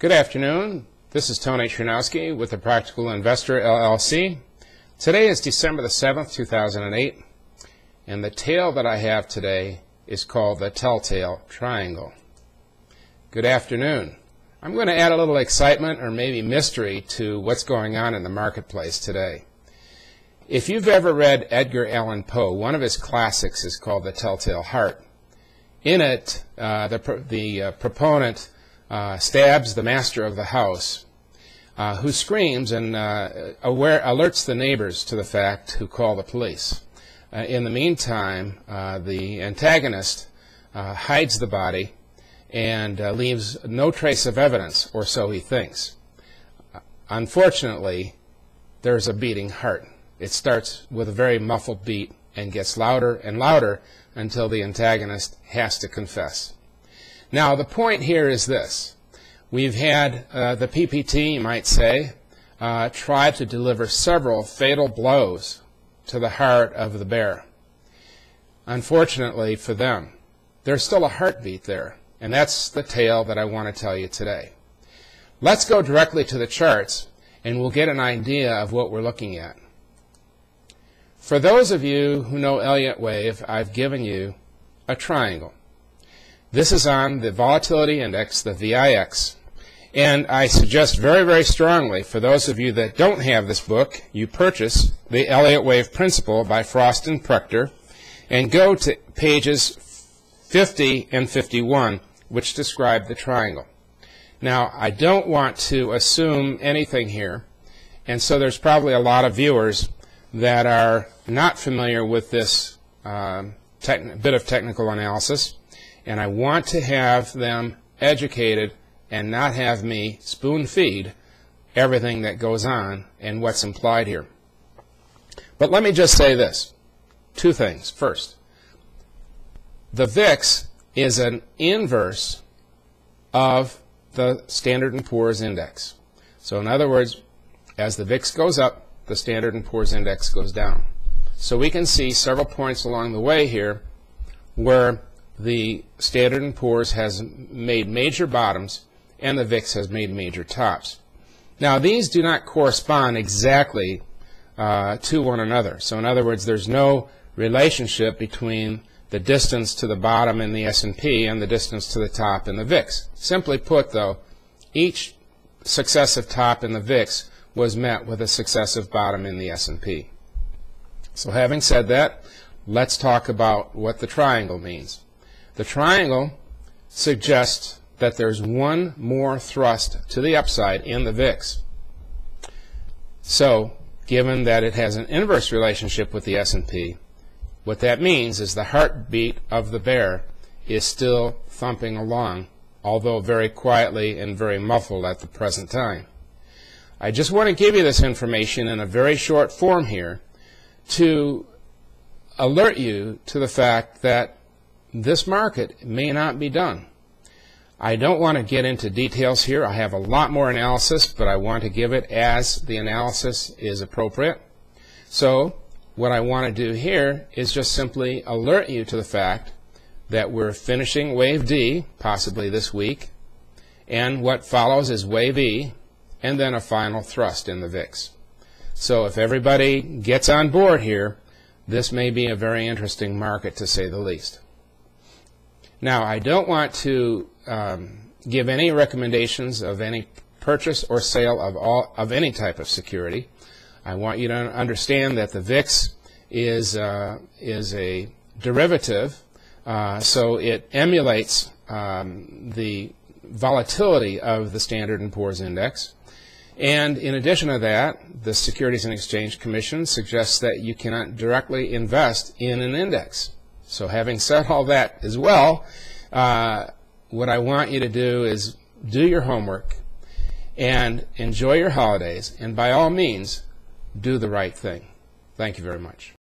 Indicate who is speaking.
Speaker 1: Good afternoon. This is Tony Cherniawski with the Practical Investor LLC. Today is December the 7th, 2008, and the tale that I have today is called the Telltale Triangle. Good afternoon. I'm going to add a little excitement or maybe mystery to what's going on in the marketplace today. If you've ever read Edgar Allan Poe, one of his classics is called The Telltale Heart. In it, the proponent stabs the master of the house, who screams and alerts the neighbors to the fact, who call the police. In the meantime, the antagonist hides the body and leaves no trace of evidence, or so he thinks. Unfortunately, there's a beating heart. It starts with a very muffled beat and gets louder and louder until the antagonist has to confess. Now, the point here is this. We've had the PPT, you might say, try to deliver several fatal blows to the heart of the bear. Unfortunately for them, there's still a heartbeat there, and that's the tale that I want to tell you today. Let's go directly to the charts, and we'll get an idea of what we're looking at. For those of you who know Elliott Wave, I've given you a triangle. This is on the volatility index, the VIX, and I suggest very, very strongly for those of you that don't have this book, you purchase the Elliott Wave Principle by Frost and Prechter and go to pages 50 and 51, which describe the triangle. Now, I don't want to assume anything here, and so there's probably a lot of viewers that are not familiar with this bit of technical analysis, and I want to have them educated and not have me spoon-feed everything that goes on and what's implied here. But let me just say this. Two things. First, the VIX is an inverse of the Standard & Poor's index. So in other words, as the VIX goes up, the Standard & Poor's index goes down. So we can see several points along the way here where the Standard & Poor's has made major bottoms and the VIX has made major tops. Now, these do not correspond exactly to one another. So in other words, there's no relationship between the distance to the bottom in the S&P and the distance to the top in the VIX. Simply put, though, each successive top in the VIX was met with a successive bottom in the S&P. So having said that, let's talk about what the triangle means. The triangle suggests that there's one more thrust to the upside in the VIX. So, given that it has an inverse relationship with the S&P, what that means is the heartbeat of the bear is still thumping along, although very quietly and very muffled at the present time. I just want to give you this information in a very short form here to alert you to the fact that this market may not be done. I don't want to get into details here. I have a lot more analysis, but I want to give it as the analysis is appropriate. So what I want to do here is just simply alert you to the fact that we're finishing Wave D, possibly this week, and what follows is Wave E, and then a final thrust in the VIX. So if everybody gets on board here, this may be a very interesting market, to say the least. Now, I don't want to give any recommendations of any purchase or sale of any type of security. I want you to understand that the VIX is a derivative, so it emulates the volatility of the Standard & Poor's index. And in addition to that, the Securities and Exchange Commission suggests that you cannot directly invest in an index. So having said all that as well, what I want you to do is do your homework and enjoy your holidays, and by all means, do the right thing. Thank you very much.